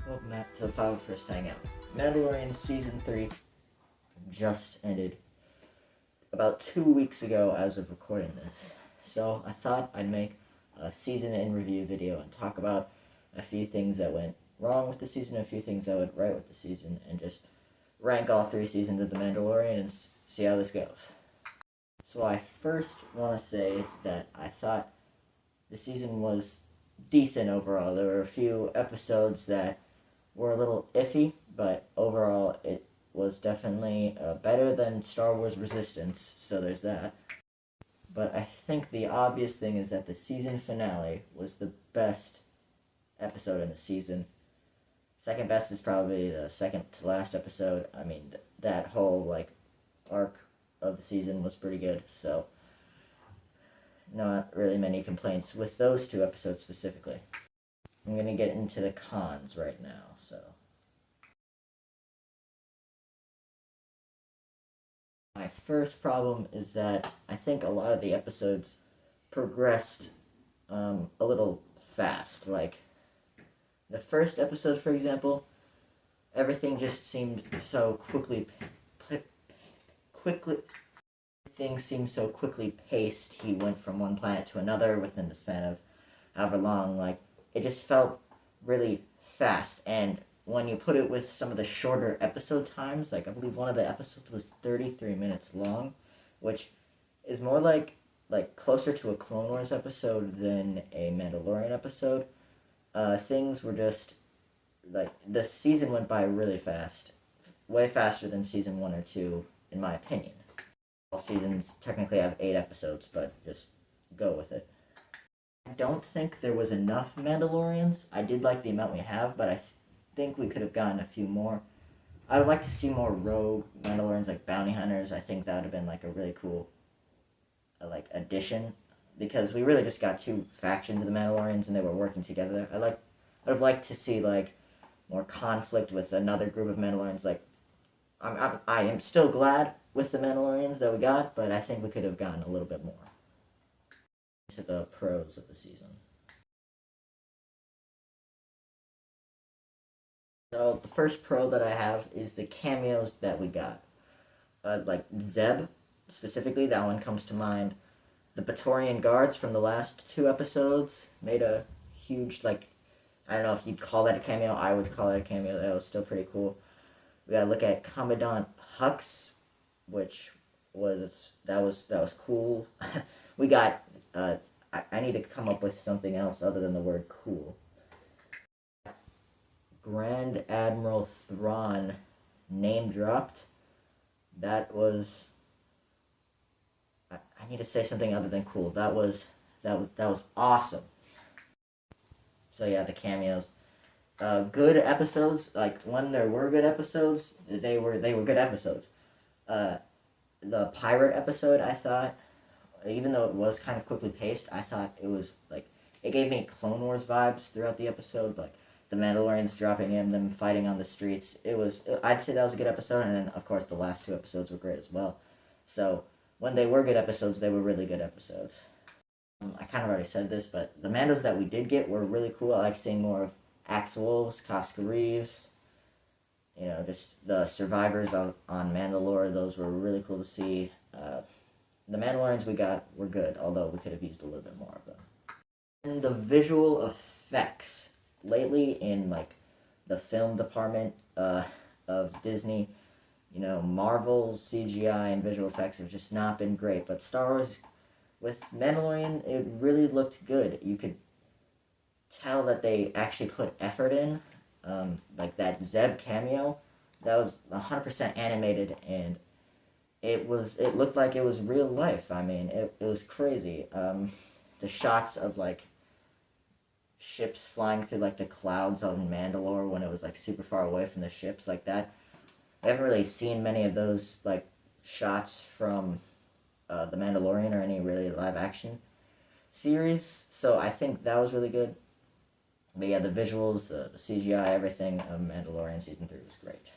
Welcome back to the 501st Hangout. Mandalorian Season 3 just ended about 2 weeks ago as of recording this. So I thought I'd make a season in review video and talk about a few things that went wrong with the season, a few things that went right with the season, and just rank all 3 seasons of The Mandalorian and see how this goes. So I first want to say that I thought the season was decent overall. There were a few episodes that were a little iffy, but overall it was definitely better than Star Wars Resistance, so there's that. But I think the obvious thing is that the season finale was the best episode in the season. Second best is probably the second to last episode. I mean, that whole arc of the season was pretty good, so not really many complaints with those 2 episodes specifically. I'm going to get into the cons right now, so. My first problem is that I think a lot of the episodes progressed a little fast. Like, the first episode, for example, everything just seemed so quickly things seemed so quickly paced. He went from one planet to another within the span of however long. Like, it just felt really fast. And when you put it with some of the shorter episode times, like I believe one of the episodes was 33 minutes long, which is more like closer to a Clone Wars episode than a Mandalorian episode. Things were just like the season went by really fast, way faster than season 1 or 2, in my opinion. All seasons technically have 8 episodes, but just go with it. I don't think there was enough Mandalorians. I did like the amount we have, but I think we could have gotten a few more. I would like to see more rogue Mandalorians, like bounty hunters. I think that would have been like a really cool addition, because we really just got 2 factions of the Mandalorians and they were working together. I would have liked to see more conflict with another group of Mandalorians. I am still glad with the Mandalorians that we got, but I think we could have gotten a little bit more. To the pros of the season. So the first pro that I have is the cameos that we got. Like Zeb, specifically, that one comes to mind. The Praetorian Guards from the last 2 episodes made a huge, I don't know if you'd call that a cameo. I would call it a cameo. That was still pretty cool. We gotta look at Commandant Hux, which was cool. We got I need to come up with something else other than the word cool. Grand Admiral Thrawn name dropped. That was I need to say something other than cool. That was awesome. So yeah, the cameos. Good episodes. Like when there were good episodes, they were good episodes. The pirate episode, I thought, even though it was kind of quickly paced, I thought it was it gave me Clone Wars vibes throughout the episode. Like the Mandalorians dropping in, them fighting on the streets. I'd say that was a good episode, and then of course the last 2 episodes were great as well. So when they were good episodes, they were really good episodes. I kind of already said this, but the Mandos that we did get were really cool. I like seeing more of Axe Wolves, Casca Reeves, just the survivors on Mandalore. Those were really cool to see. The Mandalorians we got were good, although we could have used a little bit more of them. And the visual effects lately in the film department of Disney, Marvel's CGI and visual effects have just not been great. But Star Wars, with Mandalorian, it really looked good. You could tell that they actually put effort in. That Zeb cameo, that was 100% animated, and it looked like it was real life. I mean, it was crazy. The shots of ships flying through the clouds on Mandalore when it was super far away from the ships like that. I haven't really seen many of those shots from The Mandalorian or any really live action series, so I think that was really good. But yeah, the visuals, the CGI, everything of Mandalorian Season 3 was great.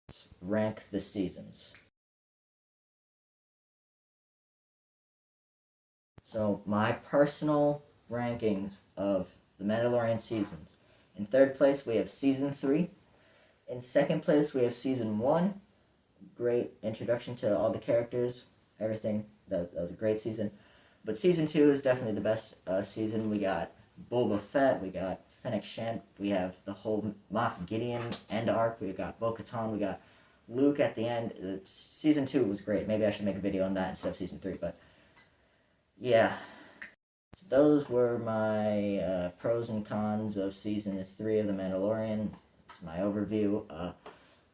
Let's rank the seasons. So my personal rankings of the Mandalorian seasons In third place, we have season 3. In second place, we have season 1. Great introduction to all the characters, everything. That was a great season. But season 2 is definitely the best season. We got Boba Fett, we got Fennec Shand, we have the whole Moff Gideon end arc, we got Bo-Katan, we got Luke at the end. Season 2 was great. Maybe I should make a video on that instead of season 3, but yeah. So those were my pros and cons of season 3 of The Mandalorian. It's my overview.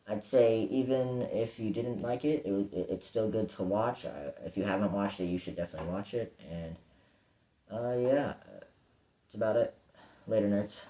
I'd say even if you didn't like it, it's still good to watch. If you haven't watched it, you should definitely watch it. And yeah, that's about it. Later, nerds.